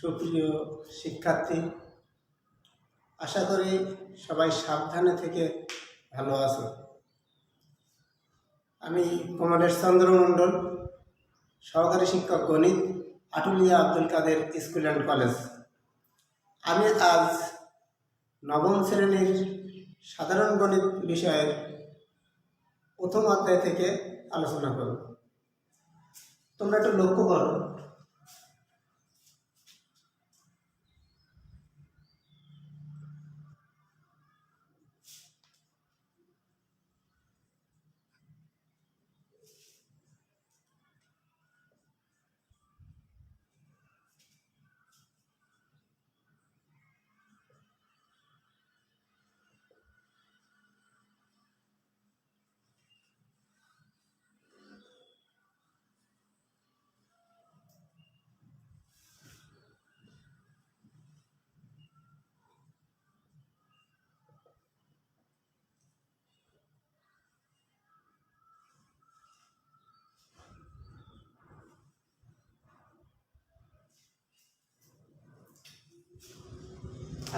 সুপ্রিয় শিক্ষার্থী, আশা করি সবাই সাবধানে থেকে ভালো আছো। আমি কমলেশ চন্দ্র মণ্ডল, সহকারী শিক্ষক গণিত, আটুলিয়া আব্দুল কাদের স্কুল অ্যান্ড কলেজ। আমি আজ নবম শ্রেণীর সাধারণ গণিত বিষয়ের প্রথম অধ্যায় থেকে আলোচনা করব। তোমরা একটু লক্ষ্য করো,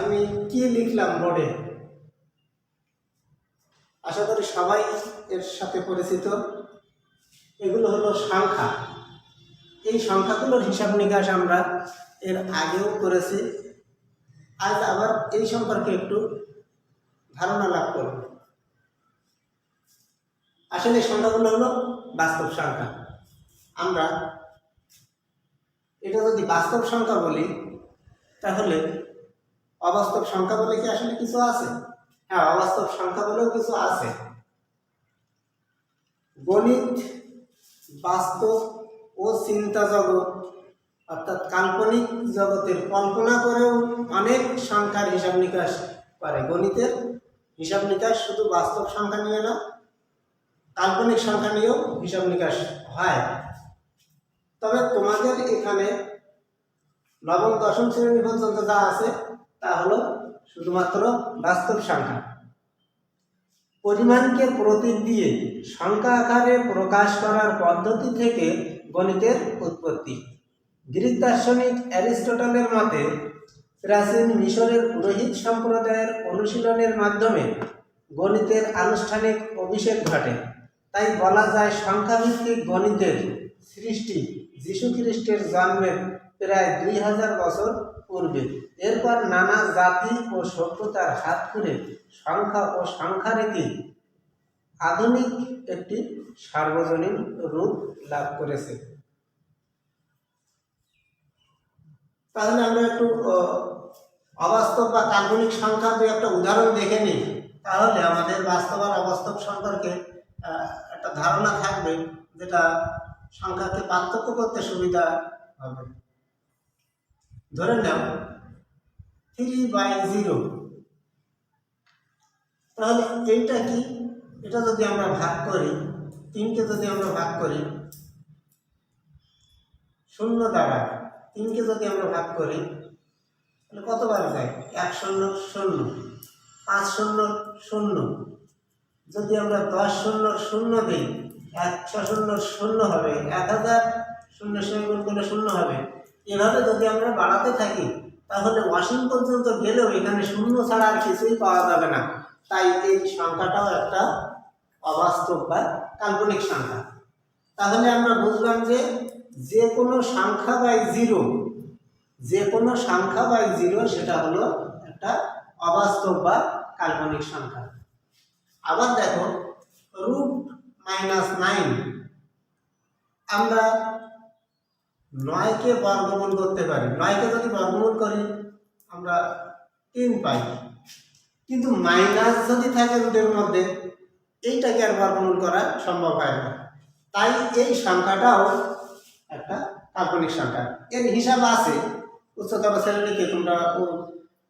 আমি কি লিখলাম বোর্ডে। আশা করি সবাই এর সাথে পরিচিত। এগুলো হলো সংখ্যা। এই সংখ্যাগুলোর হিসাব নিকাশ আমরা এর আগেও করেছি। আজ আবার এই সম্পর্কে একটু ধারণা লাভ করব। আসলে এই সংখ্যাগুলো হলো বাস্তব সংখ্যা। আমরা এটা যদি বাস্তব সংখ্যা বলি, তাহলে অবাস্তব সংখ্যা বলে কি আসলে কিছু আছে? হ্যাঁ, অবাস্তব সংখ্যা বলেও কিছু আছে। গণিত বাস্তব ও চিন্তা জগৎ অর্থাৎ কাল্পনিক জগতের কল্পনা করেও অনেক সংখ্যার হিসাব নিকাশ করে। গণিতের হিসাব নিকাশ শুধু বাস্তব সংখ্যা নিয়ে না, কাল্পনিক সংখ্যা নিয়েও হিসাব নিকাশ হয়। তবে তোমাদের এখানে নবম দশম শ্রেণী পর্যন্ত যা আছে তা হলো শুধুমাত্র বাস্তব সংখ্যা। পরিমাণকে প্রতীক দিয়ে সংখ্যা আকারে প্রকাশ করার পদ্ধতি থেকে গণিতের উৎপত্তি। গ্রিক দার্শনিক অ্যারিস্টটলের মতে প্রাচীন মিশরের পুরোহিত সম্প্রদায়ের অনুশীলনের মাধ্যমে গণিতের আনুষ্ঠানিক অভিষেক ঘটে। তাই বলা যায় সংখ্যাভিত্তিক গণিতের সৃষ্টি যীশু খ্রিস্টের জন্মের প্রায় 2000 বছর পূর্বে। এরপর নানা জাতি ও সভ্যতার হাত ধরে সংখ্যা ও সংখ্যারীতি আধুনিক একটি সার্বজনীন রূপ লাভ করেছে। তাহলে আমরা একটু অবাস্তব বা কাল্পনিক সংখ্যার যে একটা উদাহরণ দেখে নিই, তাহলে আমাদের বাস্তব আর অবাস্তব সম্পর্কে একটা ধারণা থাকবে, যেটা সংখ্যাকে পার্থক্য করতে সুবিধা হবে। ধরে নাও 3/0। তাহলে এইটা কি? এটা যদি আমরা ভাগ করি, 3কে যদি আমরা ভাগ করি 0 দ্বারা, 3কে যদি আমরা ভাগ করি তাহলে কতবার যায়? 1 0 0, 5 0 0। যদি আমরা 10 0 0 দিই, 100 0 0 হবে, 1000 0 গুণ করলে 0 হবে। এভাবে যদি আমরা বাড়াতে থাকি তাহলে অসীম পর্যন্ত গেলেও এখানে 0 ছাড়া আর কিছুই পাওয়া যাবে না। তাই এই সংখ্যাটাও একটা অবাস্তব বা কাল্পনিক সংখ্যা। তাহলে আমরা বুঝলাম যে কোনো সংখ্যা বাই জিরো, যে কোনো সংখ্যা বাই জিরো সেটা হলো একটা অবাস্তব বা কাল্পনিক সংখ্যা। আবার দেখো √-9। আমরা 9কে বর্গমূল করতে পারি। 9কে যদি বর্গমূল করি আমরা 3 পাই, কিন্তু মাইনাস যদি থাকে রুটের মধ্যে, এইটাকে আর বর্গমূল করা সম্ভব হয় না। তাই এই সংখ্যাটাও একটা কাল্পনিক সংখ্যা। এর হিসাব আছে উচ্চতর শ্রেণীতে, তোমরা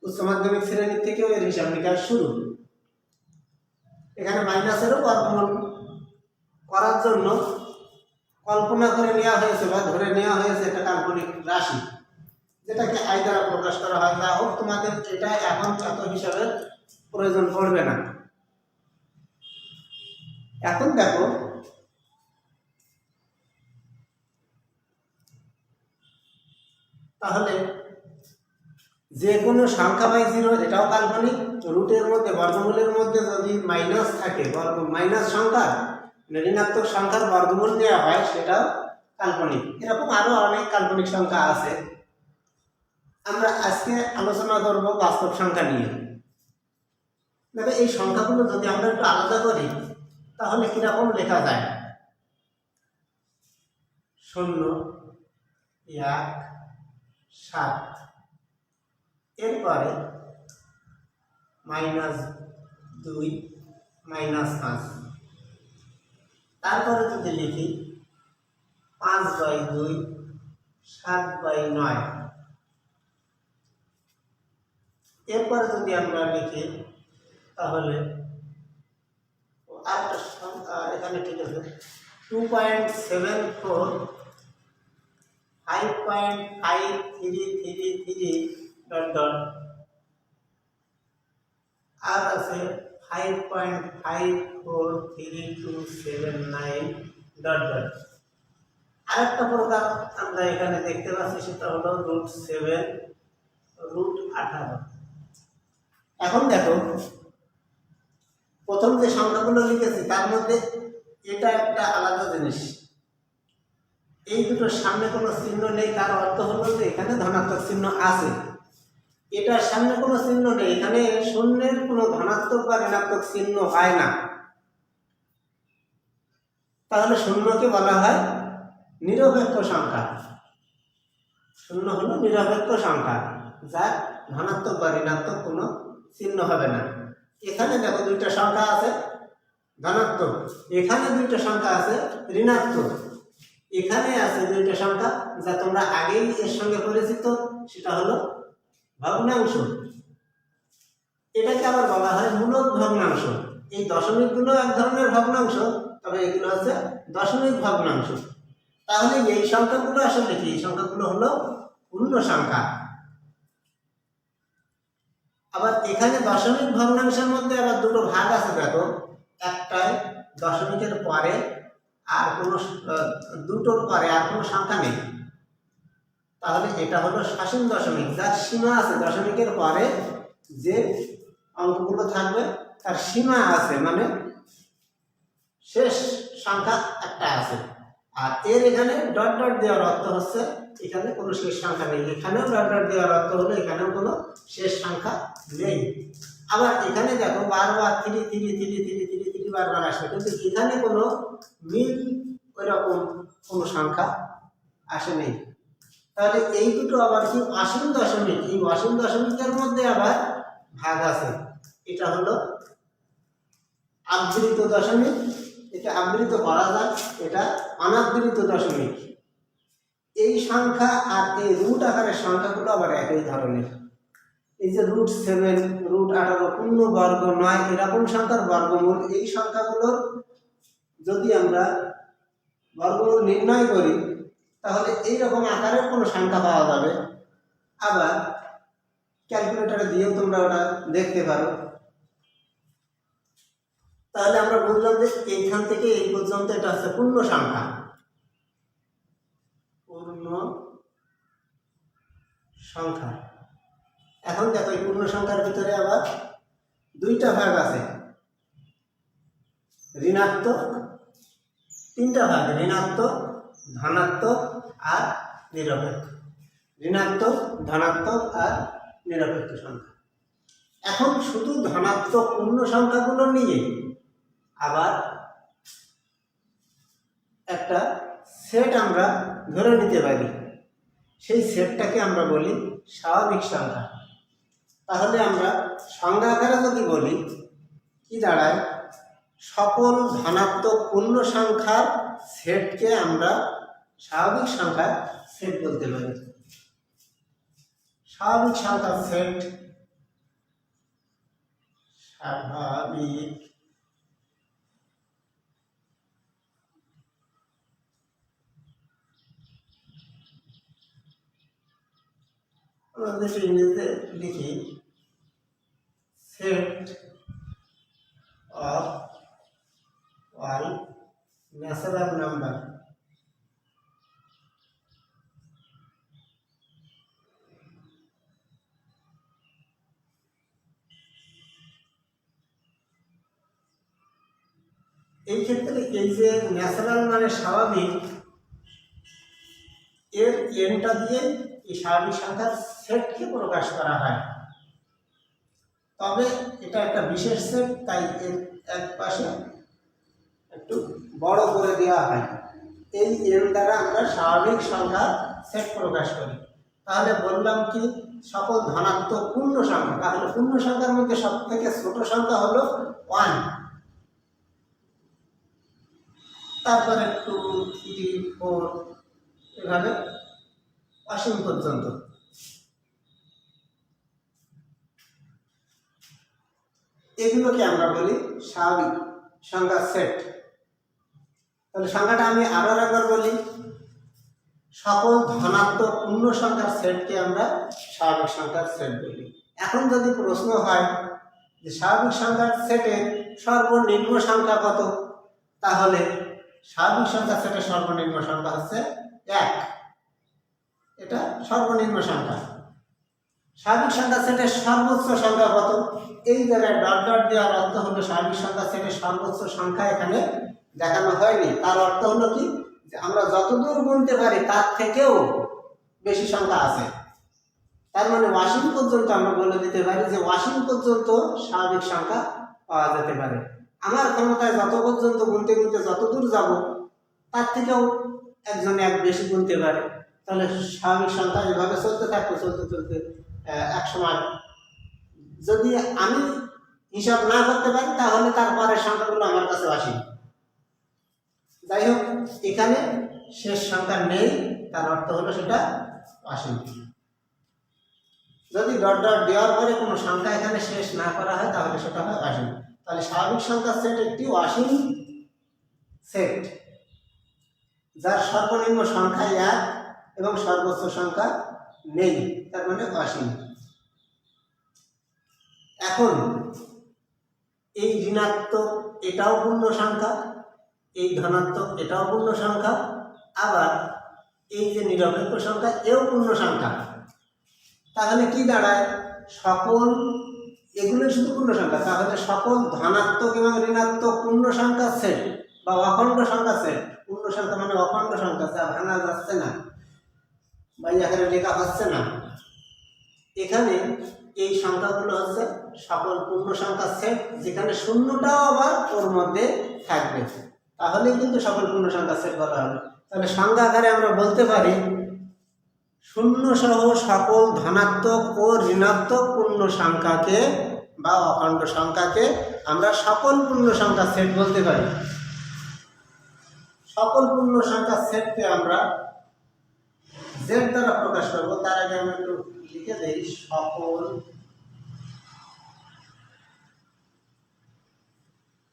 উচ্চ মাধ্যমিক শ্রেণীর থেকেও এর হিসাব নিকাশ শুরু। এখানে মাইনাসেরও বর্গমূল করার জন্য কল্পনা করে নেওয়া হয়েছে বা ধরে নেওয়া হয়েছে একটা কাল্পনিক রাশি, যেটাকে আই দ্বারা প্রকাশ করা হয়। যা হোক, তোমাদের এটা এখন এত হিসাবের প্রয়োজন পড়বে না। এখন দেখো তাহলে যে কোনো সংখ্যা বাই জিরো এটাও কাল্পনিক, রুটের মধ্যে বর্গমূলের মধ্যে যদি মাইনাস থাকে, মাইনাস সংখ্যা ঋণাত্মক সংখ্যার বর্গমূল দেওয়া হয় সেটাও কাল্পনিক। এরকম আরো অনেক কাল্পনিক সংখ্যা আছে। আমরা আজকে আলোচনা করব বাস্তব সংখ্যা নিয়ে। দেখো এই সংখ্যাগুলো যদি আমরা একটু আলাদা করি তাহলে কিরকম লেখা যায়? 0, 1, 7, এরপরে -2, -5, তারপরে যদি লিখি 5/2, 7/9, এরপরে যদি আমরা লিখি তাহলে আরেকটা সংখ্যা এখানে ঠিক আছে 2.74, 5.5333 ডট ডট, আর আছে 5.543279 ডট ডট। আরেকটা প্রকার আমরা এখানে দেখতে পাচ্ছি সেটা হলো √7, √18। এখন দেখো প্রথম যে সংখ্যাগুলো লিখেছি তার মধ্যে এটা একটা আলাদা জিনিস, এই দুটোর সামনে কোনো চিহ্ন নেই, তার অর্থ হলো যে এখানে ধনাত্মক চিহ্ন আছে। এটার সামনে কোনো চিহ্ন নেই, এখানে শূন্যের কোনো ধনাত্মক বা ঋণাত্মক চিহ্ন হয় না। তাহলে শূন্যকে বলা হয় নিরপেক্ষ সংখ্যা। শূন্য হলো নিরপেক্ষ সংখ্যা, যার ধনাত্মক বা ঋণাত্মক কোনো চিহ্ন হবে না। এখানে দেখো দুইটা সংখ্যা আছে ধনাত্মক, এখানে দুইটা সংখ্যা আছে ঋণাত্মক, এখানে আছে দুইটা সংখ্যা যা তোমরা আগেই এর সঙ্গে পরিচিত, সেটা হলো ভগ্নাংশ। এটাকে আবার বলা হয় মূলদ ভগ্নাংশ। এই দশমিকগুলো এক ধরনের ভগ্নাংশ, তবে এগুলো হচ্ছে দশমিক ভগ্নাংশ। তাহলে এই সংখ্যাগুলো আসলে কি? এই সংখ্যাগুলো হলো পূর্ণ সংখ্যা। আবার এখানে দশমিক ভগ্নাংশের মধ্যে আবার দুটো ভাগ আছে দেখো, একটাই দশমিকের পরে আর কোনো দুটোর পরে আর কোনো সংখ্যা নেই, তাহলে এটা হলো সসীম দশমিক, যার সীমা আছে। দশমিকের পরে যে অঙ্কগুলো থাকবে তার সীমা আছে, মানে শেষ সংখ্যা একটা আছে। আর এর এখানে ডট ডট দেওয়ার অর্থ হচ্ছে এখানে কোনো শেষ সংখ্যা নেই, এখানেও ডট ডট দেওয়ার অর্থ হলো এখানেও কোনো শেষ সংখ্যা নেই। আবার এখানে দেখো বারবার 3 বারবার আসবে, কিন্তু এখানে কোনো মিল ওই রকম কোনো সংখ্যা আসে নেই। তাহলে এই দুটো আবার কি অসীম দশমিক, এই অসীম দশমিকের মধ্যে আবার ভাগ আছে। এটা হলো আবৃত দশমিক, এটা আবৃত করা যায়, এটা অনাবৃত দশমিক। এই সংখ্যা আর এই রুট আকারের সংখ্যাগুলো আবার একই ধরনের। এই যে √7, √18, পূর্ণ বর্গ 9 এরকম সংখ্যার বর্গমূল, এই সংখ্যাগুলোর যদি আমরা বর্গমূল নির্ণয় করি তাহলে এইরকম আকারের কোনো সংখ্যা পাওয়া যাবে। আবার ক্যালকুলেটরে দিয়েও তোমরা ওটা দেখতে পারো। তাহলে আমরা বুঝলাম যে এইখান থেকে এই পর্যন্ত এটা হচ্ছে পূর্ণ সংখ্যা। পূর্ণ সংখ্যা। এখন দেখো এই পূর্ণ সংখ্যার ভিতরে আবার দুইটা ভাগ আছে, ঋণাত্মক, তিনটা ভাগ, ঋণাত্মক, ধনাত্মক আর নিরপেক্ষ। ঋণাত্মক, ধনাত্মক আর নিরপেক্ষ সংখ্যা। এখন শুধু ধনাত্মক পূর্ণ সংখ্যাগুলো নিয়ে আবার একটা সেট আমরা ধরে নিতে পারি, সেই সেটটাকে আমরা বলি স্বাভাবিক সংখ্যা। তাহলে আমরা সংজ্ঞা আকারে যদি বলি কি দাঁড়ায়, সকল ধনাত্মক পূর্ণ সংখ্যার সেটকে আমরা স্বাভাবিক সংখ্যার সেট বলতে পারি। স্বাভাবিক সংখ্যার সেট, স্বাভাবিক আমরা যেটা ইংরেজিতে লিখি set of all natural number. এই ক্ষেত্রে এই যে ন্যাচারাল মানে স্বাভাবিক, এর এনটা দিয়ে এই স্বাভাবিক সংখ্যার সেটকে প্রকাশ করা হয়। তবে এটা একটা বিশেষ সেট, তাই এর এক পাশে একটু বড় করে দেওয়া হয়। এই এন দ্বারা আমরা স্বাভাবিক সংখ্যার সেট প্রকাশ করি। তাহলে বললাম কি, সকল ধনাত্মক পূর্ণ সংখ্যা, তাহলে পূর্ণ সংখ্যার মধ্যে সব থেকে ছোট সংখ্যা হলো 1, তারপরে 2, 3, 4 এভাবে অসীম পর্যন্ত। এগুলোকে আমরা বলি স্বাভাবিক সংখ্যার সেট। তাহলে সংখ্যাটা আমি আরো একবার বলি, সকল ধনাত্মক পূর্ণ সংখ্যার সেটকে আমরা স্বাভাবিক সংখ্যার সেট বলি। এখন যদি প্রশ্ন হয় যে স্বাভাবিক সংখ্যার সেটে সর্বনিম্ন সংখ্যা কত, তাহলে স্বাভাবিক সংখ্যার সেটের সর্বনিম্ন সংখ্যা হচ্ছে 1। এটা সর্বনিম্ন সংখ্যা। স্বাভাবিক সংখ্যা সেটের সর্বোচ্চ সংখ্যা কত, এই জায়গায় ডট ডট দেওয়ার অর্থ হলো স্বাভাবিক সংখ্যা সেটের সর্বোচ্চ সংখ্যা এখানে দেখানো হয়নি। তার অর্থ হলো কি, যে আমরা যতদূর গুনতে পারি তার থেকেও বেশি সংখ্যা আছে। তার মানে অসীম পর্যন্ত আমরা বলে দিতে পারি যে অসীম পর্যন্ত স্বাভাবিক সংখ্যা পাওয়া যেতে পারে। আমার ক্ষমতায় যত পর্যন্ত গুনতে গুনতে যতদূর যাব তার থেকেও একজনে এক বেশি গুনতে পারে। তাহলে স্বাভাবিক সংখ্যা এভাবে চলতে থাকবে, চলতে চলতে এক সময় যদি আমি হিসাব না করতে পারি তাহলে তারপরের সংখ্যাগুলো আমার কাছে অসীম। যাই হোক, এখানে শেষ সংখ্যা নেই, তার অর্থ হলো সেটা অসীম। যদি ডট ডট দেওয়ার পরে কোনো সংখ্যা এখানে শেষ না করা হয় তাহলে সেটা হয় অসীম। তাহলে স্বাভাবিক সংখ্যার সেট একটি অসীম সেট, যার সর্বনিম্ন সংখ্যা 1 এবং সর্বোচ্চ সংখ্যা নেই, তার মানে অসীম। এখন এই ঋণাত্মক এটাও পূর্ণ সংখ্যা, এই ধনাত্মক এটাও পূর্ণ সংখ্যা, আবার এই যে নিরপেক্ষ সংখ্যা এও পূর্ণ সংখ্যা। তাহলে কি দাঁড়ায়, সকল এগুলোই শুধু পূর্ণ সংখ্যা। তাহলে সকল ধনাত্মক এবং ঋণাত্মক পূর্ণ সংখ্যার সেট বা অখণ্ড সংখ্যা সেট, পূর্ণ সংখ্যা মানে অখণ্ড সংখ্যা, যা ভাঙা যাচ্ছে না বা এখানে লেখা হচ্ছে না, এখানে এই সংখ্যাগুলো হচ্ছে সকল পূর্ণ সংখ্যার সেট, যেখানে শূন্যটাও আবার ওর মধ্যে থাকবে, তাহলে কিন্তু সকল পূর্ণ সংখ্যার সেট বলা হবে। তাহলে সংখ্যা আকারে আমরা বলতে পারি শূন্য সহ সকল ধনাত্মক ও ঋণাত্মক পূর্ণ সংখ্যাকে বা অখণ্ড সংখ্যাকে আমরা সকল পূর্ণ সংখ্যার সেট বলতে পারি। সকল পূর্ণ সংখ্যার সেটকে আমরা জেড দ্বারা প্রকাশ করব। তার আগে আমরা একটু লিখে দেই, সকল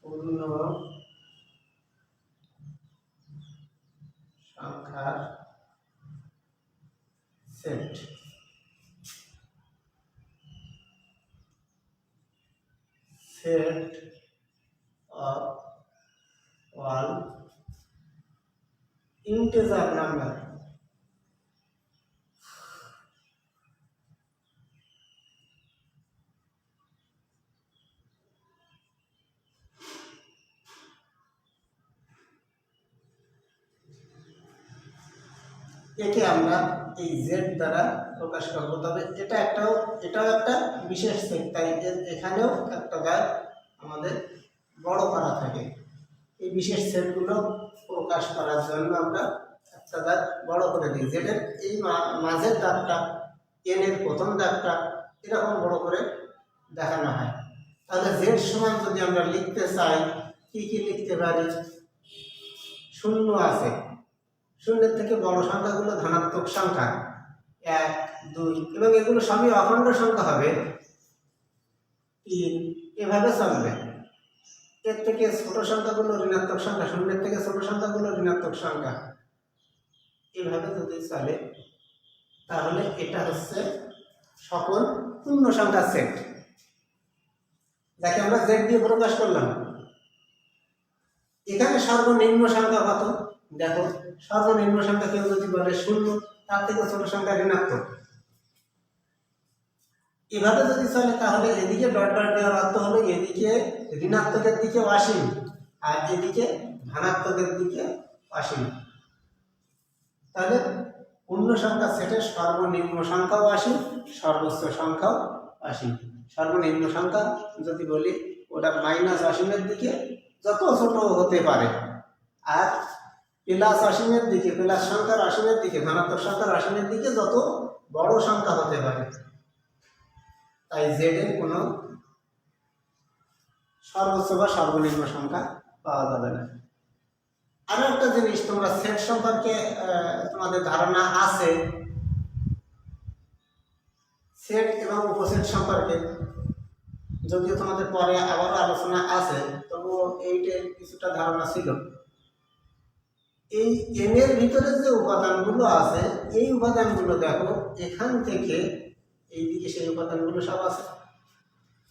পূর্ণ সংখ্যার set. Set of all integer number একে আমরা এই জেড দ্বারা প্রকাশ করব। তবে এটাও একটা বিশেষ সেট, তাই এখানেও একটা গাছ আমাদের বড় করা থাকে। এই বিশেষ সেটগুলো প্রকাশ করার জন্য আমরা একটা দাগ বড় করে দিই। জেডের এই মাঝের দাগটা, এন এর প্রথম দাগটা এরকম বড় করে দেখানো হয়। তাহলে জেড সমান যদি আমরা লিখতে চাই, কি কি লিখতে পারি, শূন্য আছে, শূন্যের থেকে বড় সংখ্যাগুলো ধনাত্মক সংখ্যা 1, 2 এবং এগুলো সবই অখণ্ড সংখ্যা হবে 3, এভাবে চলবে। এর থেকে ছোট সংখ্যাগুলো ঋণাত্মক সংখ্যা, শূন্যের থেকে ছোট সংখ্যাগুলো ঋণাত্মক সংখ্যা, এভাবে যদি চলে তাহলে এটা হচ্ছে সকল পূর্ণ সংখ্যার সেট, যাকে আমরা জেড দিয়ে প্রকাশ করলাম। এখানে সর্বনিম্ন সংখ্যা কত দেখো, সর্বনিম্ন সংখ্যা কেউ যদি বলে 0, তার থেকে ছোট সংখ্যা ঋণাত্মক। এভাবে যদি চলে তাহলে এদিকে ডট ডট দেওয়ার অর্থ হলো এদিকে ঋণাত্মকের দিকে অসীম আর এদিকে ধনাত্মকের দিকে অসীম। তাহলে পূর্ণ সংখ্যা সেটের সর্বনিম্ন সংখ্যাও অসীম, সর্বোচ্চ সংখ্যাও অসীম। সর্বনিম্ন সংখ্যা যদি বলি ওটা মাইনাস অসীমের দিকে যত ছোট হতে পারে, আর প্লাস অসীমের দিকে, প্লাস সংখ্যার অসীমের দিকে, ধনাত্মক সংখ্যার অসীমের দিকে যত বড় সংখ্যা হতে পারে। তাই জেড এর কোনো সর্বোচ্চ বা সর্বনিম্ন সংখ্যা পাওয়া যাবে না। আরো একটা জিনিস, তোমরা সেট সম্পর্কে তোমাদের ধারণা আছে, সেট এবং উপসেট সম্পর্কে যদিও তোমাদের পরে আবারও আলোচনা আছে, তবুও এইটার কিছুটা ধারণা ছিল। এই এন এর ভিতরে যে উপাদানগুলো আছে, এই উপাদানগুলো দেখো এখান থেকে এইদিকে সেই উপাদানগুলো সব আছে।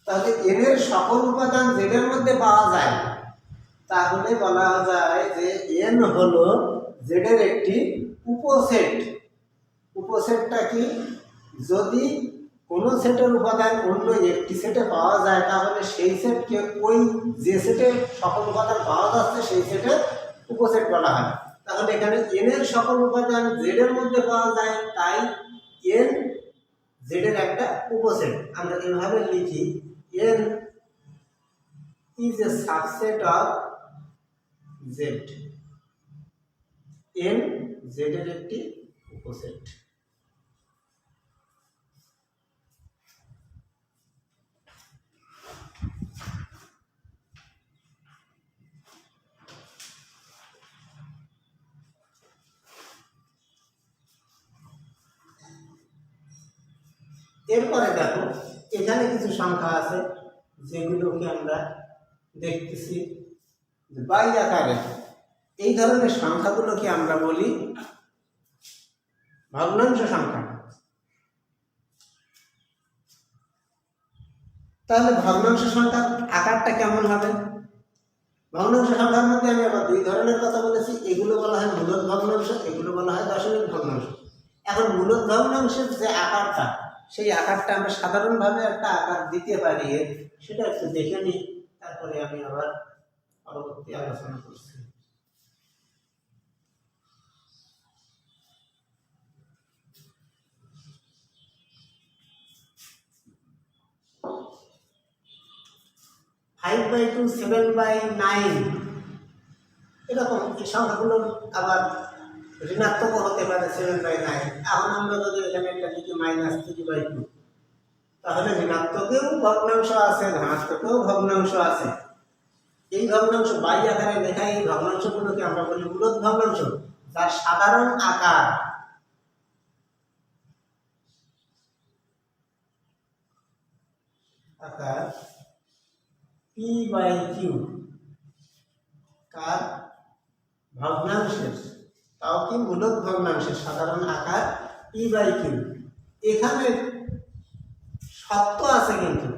তাহলে এন এর সকল উপাদান জেড এর মধ্যে পাওয়া যায়, তাহলে বলা যায় যে এন হলো জেড এর একটি উপসেট। উপসেটটা কি? যদি কোনো সেটের উপাদান অন্য একটি সেটে পাওয়া যায়, তাহলে সেই সেটকে ওই যে সেটে সকল উপাদান পাওয়া যাচ্ছে সেই সেটের উপসেট বলা হয়। তাহলে এখানে এন এর সকল উপাদান জেড এর মধ্যে পাওয়া যায়, তাই এন জেড এর একটা উপসেট। আমরা এভাবে লিখি, N is a subset of Z. N Z এর একটি উপসেট। এরপরে দেখো এখানে কিছু সংখ্যা আছে যেগুলোকে আমরা দেখতেছি বাই আকারে। এই ধরনের সংখ্যাগুলোকে আমরা বলি ভগ্নাংশ সংখ্যা। তাহলে ভগ্নাংশ সংখ্যার আকারটা কেমন হবে? ভগ্নাংশ সংখ্যার মধ্যে আমি আবার দুই ধরনের কথা বলেছি, এগুলো বলা হয় মূলদ ভগ্নাংশ, এগুলো বলা হয় দশমিক ভগ্নাংশ। এখন মূলদ ভগ্নাংশের যে আকারটা, সেই আকারটা আমরা সাধারণভাবে একটা আকার দিতে পারি, সেটা একটু দেখে নিই, তারপরে আমি আবার পরবর্তী আলোচনা করছি। ফাইভ বাই টু, 7/9 এরকম এই সংখ্যাগুলো আবার ঋণাত্মক হতে পারে 7/9। এখন আমরা যদি এখানে একটা লিখি -3/2, তাহলে ঋণাত্মকেও ভগ্নাংশ আছে, ধনাত্মকেও ভগ্নাংশ আছে। এই ভগ্নাংশ বাই আকারে লেখা এই ভগ্নাংশগুলোকে আমরা বলি মূলদ ভগ্নাংশ, যার সাধারণ আকার p/q, কার ভগ্নাংশের, তাও কি মূলদ ভগ্নাংশের সাধারণ আকার p/q। এখানে সত্য আছে, কিন্তু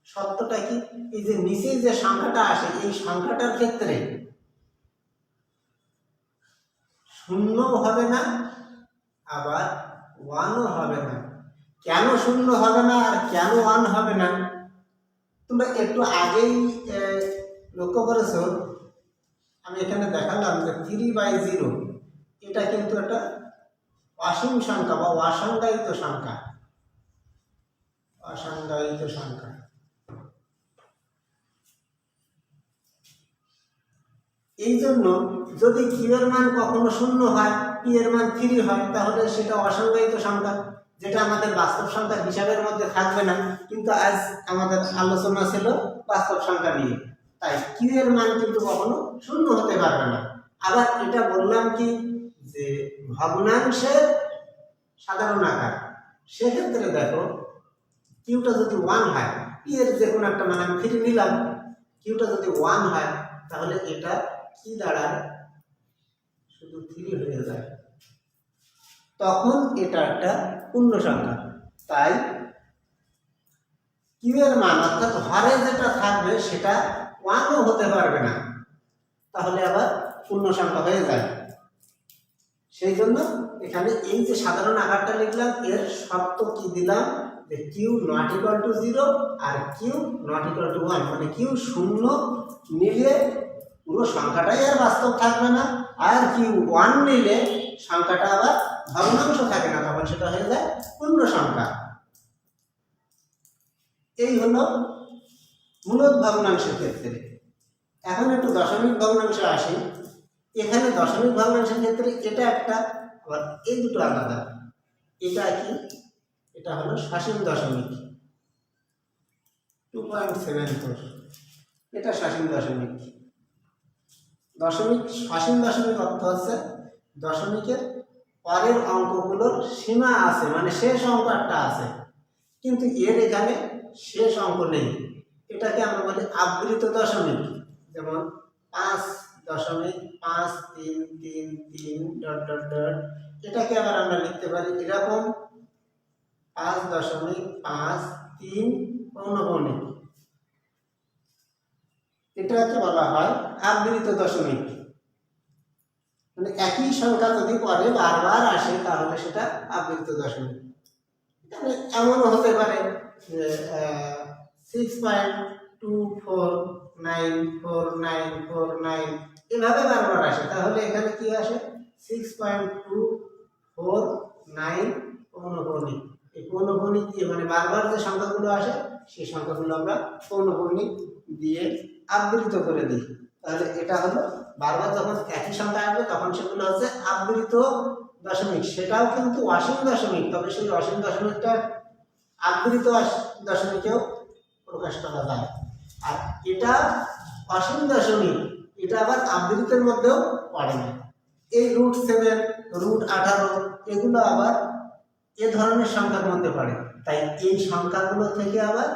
সত্যটা কি? এই যে নিচে যে সংখ্যাটা আসে, এই সংখ্যাটার ক্ষেত্রে শূন্যও হবে না, আবার ওয়ানও হবে না। কেন শূন্য হবে না আর কেন ওয়ান হবে না, তোমরা একটু আগেই লক্ষ্য করেছো। আমি এখানে দেখালাম যে 3/0 এটা কিন্তু একটা অসীম সংখ্যা বা অসংজ্ঞায়িত সংখ্যা। অসংজ্ঞায়িত সংখ্যা। এই জন্য যদি কিউ এর মান কখনো শূন্য হয়, পি এর মান 3 হয়, তাহলে সেটা অসংজ্ঞায়িত সংখ্যা, যেটা আমাদের বাস্তব সংখ্যার হিসাবের মধ্যে থাকবে না। কিন্তু আজ আমাদের আলোচনা ছিল বাস্তব সংখ্যা নিয়ে, তাই কিউ এর মান কিন্তু কখনো শূন্য হতে পারবে না। আবার এটা বললাম কি যে ভগ্নাংশের সাধারণ আকার, সেক্ষেত্রে দেখো কিউটা যদি 1 হয়, পি এর যে কোনো একটা মান আমি 3 নিলাম, কিউটা যদি 1 হয়, তাহলে এটা কি দাঁড়ায়? শুধু 3 হয়ে যায়, তখন এটা একটা পূর্ণ সংখ্যা। তাই কিউ এর মান অর্থাৎ হরে যেটা থাকবে সেটা 1ও হতে পারবে না, তাহলে আবার পূর্ণ সংখ্যা হয়ে যায়। সেই জন্য এখানে এই যে সাধারণ আকারটা লিখলাম, এর শর্ত কি দিলাম যে কিউ নট ইকুয়াল টু 0 আর কিউ নট ইকুয়াল টু 1, মানে কিউ শূন্য নিলে পুরো সংখ্যাটাই আর বাস্তব থাকবে না, আর কিউ ওয়ান নিলে সংখ্যাটা আবার ভগ্নাংশ থাকে না, তখন সেটা হয়ে যায় পূর্ণ সংখ্যা। এই হলো মূলদ ভগ্নাংশের ক্ষেত্রে। এখন একটু দশমিক ভগ্নাংশে আসি। এখানে দশমিক ভগ্নাংশের ক্ষেত্রে এটা একটা, আবার এই দুটো আলাদা। এটা কি, এটা হলো সসীম দশমিক 2.74, এটা সসীম দশমিক। দশমিক সসীম দশমিক অর্থ হচ্ছে দশমিকের পরের অঙ্কগুলোর সীমা আছে, মানে শেষ অঙ্ক একটা আছে, কিন্তু এর এখানে শেষ অঙ্ক নেই। এটাকে আমরা বলি আবৃত দশমিক। যেমন 5.5333 ... এটাকে আবার আমরা লিখতে পারি এরকম 5.53 পৌনঃপুনিক। এটাকে বলা হয় আবৃত দশমিক। মানে একই সংখ্যা যদি পরে বারবার আসে তাহলে সেটা আবৃত দশমিক। এমনও হতে পারে 6.24949949 এভাবে বারবার আসে, তাহলে এখানে কি আসে 6.249 পৌনঃপুনিক। এই পৌনঃপুনিক দিয়ে মানে বারবার যে সংখ্যাগুলো আসে সেই সংখ্যাগুলো আমরা পৌনঃপুনিক দিয়ে আবৃত করে দিই। তাহলে এটা হলো বারবার যখন একই সংখ্যা আসবে তখন সেগুলো হচ্ছে আবৃত দশমিক। সেটাও কিন্তু অসীম দশমিক, তবে সেই অসীম দশমিকটা আবৃত দশমিকেও প্রকাশ করা যায়। আর এটা অসীম দশমিক, এটা আবার আবৃতের মধ্যেও পড়ে না। এই √7, √18 এগুলো আবার এ ধরনের সংখ্যার মধ্যে পড়ে। তাই এই সংখ্যাগুলো থেকে আবার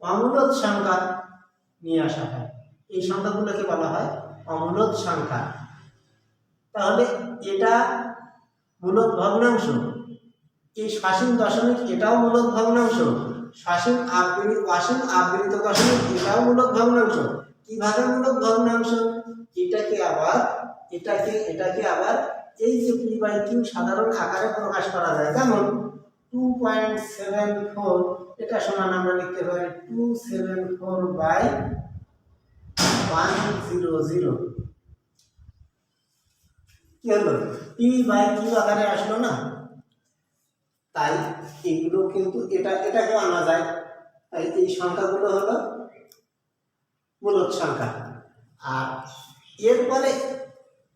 অমূলদ সংখ্যা নিয়ে আসা হয়। এই সংখ্যাগুলোকে বলা হয় অমূলদ সংখ্যা। তাহলে এটা মূলদ ভগ্নাংশ। এই সসীম দশমিক এটাও মূলদ ভগ্নাংশ। অসীম আবৃত দশমিক এটাও মূলদ ভগ্নাংশ। কিভাবে মূলদ ভগ্নাংশ? এটাকে আবার এই যে p/q সাধারণ আকারে প্রকাশ করা যায়। যেমন 2.74 এটা সমান আমরা লিখতে পারি 274/100। কি হলো, p/q আকারে আসলো না? তাই এগুলো কিন্তু এটাকেও আনা যায়। তাই এই সংখ্যাগুলো হলো মূলদ সংখ্যা। আর এরপরে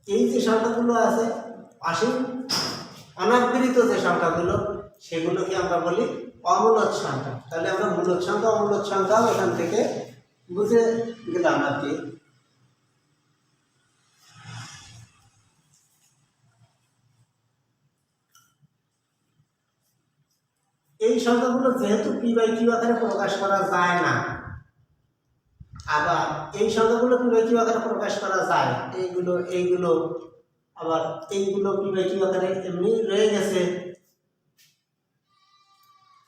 এই যে সংখ্যাগুলো আছে অসীম অনাবৃত যে সংখ্যাগুলো, সেগুলোকে আমরা বলি অমূলদ সংখ্যা। তাহলে আমরা মূলদ সংখ্যা অমূলদ সংখ্যাও এখান থেকে বুঝে গেলাম আর কি। এই সংখ্যাগুলো যেহেতু p/q আকারে প্রকাশ করা যায় না, আবার এই সংখ্যাগুলো p/q আকারে প্রকাশ করা যায়, এইগুলো আবার এইগুলো p/q আকারে এমনি রয়ে গেছে।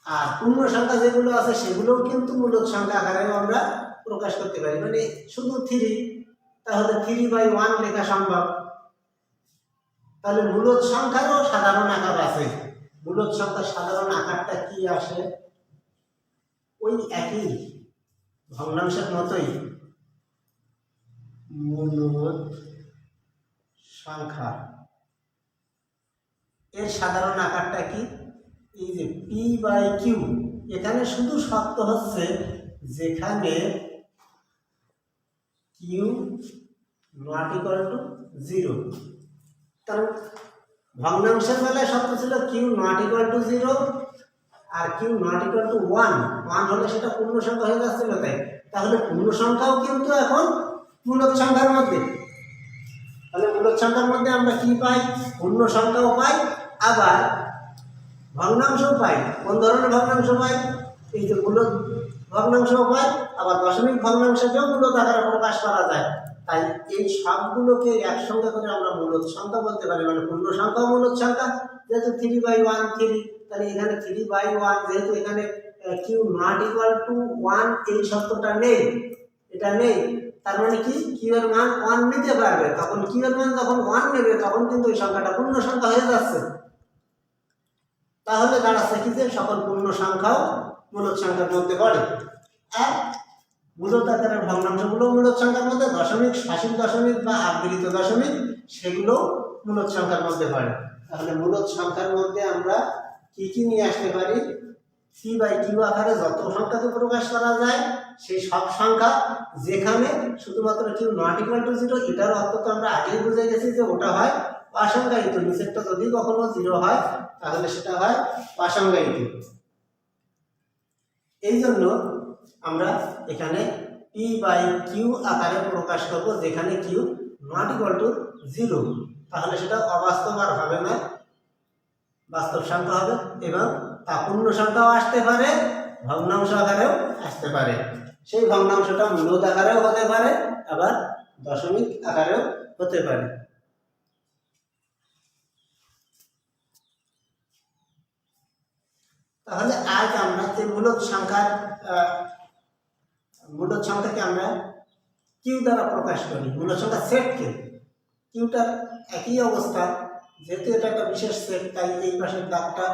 আর পূর্ণ সংখ্যা যেগুলো আছে সেগুলোও কিন্তু মূলদ সংখ্যা আকারে আমরা প্রকাশ করতে পারি। মানে শুধু 3, তাহলে 3/1 লেখা সম্ভব। তাহলে মূলদ সংখ্যারও সাধারণ আকার আছে। মূলদ সংখ্যার সাধারণ আকারটা কি আসে? ওই একই ভগ্নাংশের মতোই মূলদ সংখ্যা। এর সাধারণ আকারটা কি? এই যে p/q, এখানে শুধু শর্ত হচ্ছে যেখানে q ≠ 0। কারণ ভগ্নাংশের বেলায় শর্ত ছিল q ≠ 0 আর q ≠ 1। 1 হলে সেটা পূর্ণ সংখ্যা হয়ে যাচ্ছিল। তাহলে পূর্ণ সংখ্যাও কিন্তু এখন মূলদ সংখ্যার মধ্যে। তাহলে মূলদ সংখ্যার মধ্যে আমরা কি পাই? পূর্ণ সংখ্যাও পাই, আবার ভগ্নাংশও পাই। কোন ধরনের ভগ্নাংশ পাই? এই যে মূলদ ভগ্নাংশও পাই, আবার দশমিক ভগ্নাংশকেও মূলদ আকারে প্রকাশ করা যায়। তাই এই সবগুলোকে একসঙ্গে করে আমরা মূলদ সংখ্যা বলতে পারি। মানে পূর্ণ সংখ্যাও মূলদ সংখ্যা, যেহেতু 3/1 তাহলে এখানে 3/1, যেহেতু এখানে q ≠ 1 এই শর্তটা নেই, এটা নেই। তার মানে কি q এর মান 1 নিতে পারবে। তখন q এর মান যখন 1 নেবে তখন কিন্তু এই সংখ্যাটা পূর্ণ সংখ্যা হয়ে যাচ্ছে। তাহলে দাঁড়াচ্ছে কি যে সকল পূর্ণ সংখ্যাও মূলদ সংখ্যার মধ্যে পড়ে। আর মূলত আকারের ভগ্নাংশগুলো মূলত সংখ্যার মধ্যে, দশমিক, শাসিক দশমিক বা আবৃত দশমিক সেগুলো মূলত সংখ্যার মধ্যে পড়ে। তাহলে মূলত সংখ্যার মধ্যে আমরা কি কি নিয়ে আসতে পারি? পি বাই কিউ আকারে যত সংখ্যাকে প্রকাশ করা যায় সেই সব সংখ্যা, যেখানে শুধুমাত্র q not equal to zero, এটার অর্থ তো আমরা আগেই বুঝে গেছি যে ওটা হয় অসংজ্ঞায়িত। নিচেরটা যদি কখনো জিরো হয় তাহলে সেটা হয় অসংজ্ঞায়িত। এই জন্য আমরা এখানে পি বাই কিউ আকারে প্রকাশ করব, যেখানে Q not equal to zero. তাহলে সেটা অবাস্তব আর হবে না, বাস্তব সংখ্যা হবে, এবং তা পূর্ণ সংখ্যাও আসতে পারে, ভগ্নাংশ আকারেও আসতে পারে। সেই ভগ্নাংশটা মূলত আকারেও হতে পারে, আবার দশমিক আকারেও হতে পারে। তাহলে আজ আমরা যে মূলত সংখ্যাকে আমরা কিউ দ্বারা প্রকাশ করি, মূলত সংখ্যা সেটকে। কিউটার একই অবস্থা, যেহেতু এটা একটা বিশেষ সেট, তাই এই পাশের দাগটা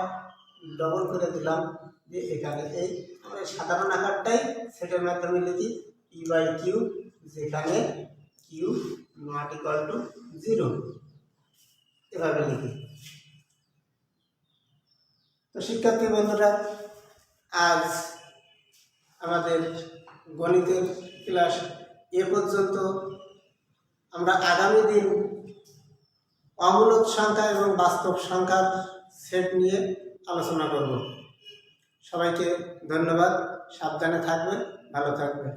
ডবল করে দিলাম, যে এখানে এই আমরা সাধারণ আকারটাই সেটের মাধ্যমে লিখি পি বাই কিউ, যেখানে Q not equal to zero, এভাবে লিখি। তো শিক্ষার্থী বন্ধুরা, আজ আমাদের গণিতের ক্লাস এ পর্যন্ত। আমরা আগামী দিন অমূলত সংখ্যা এবং বাস্তব সংখ্যার সেট নিয়ে আলোচনা করব। সবাইকে ধন্যবাদ। সাবধানে থাকবেন, ভালো থাকবেন।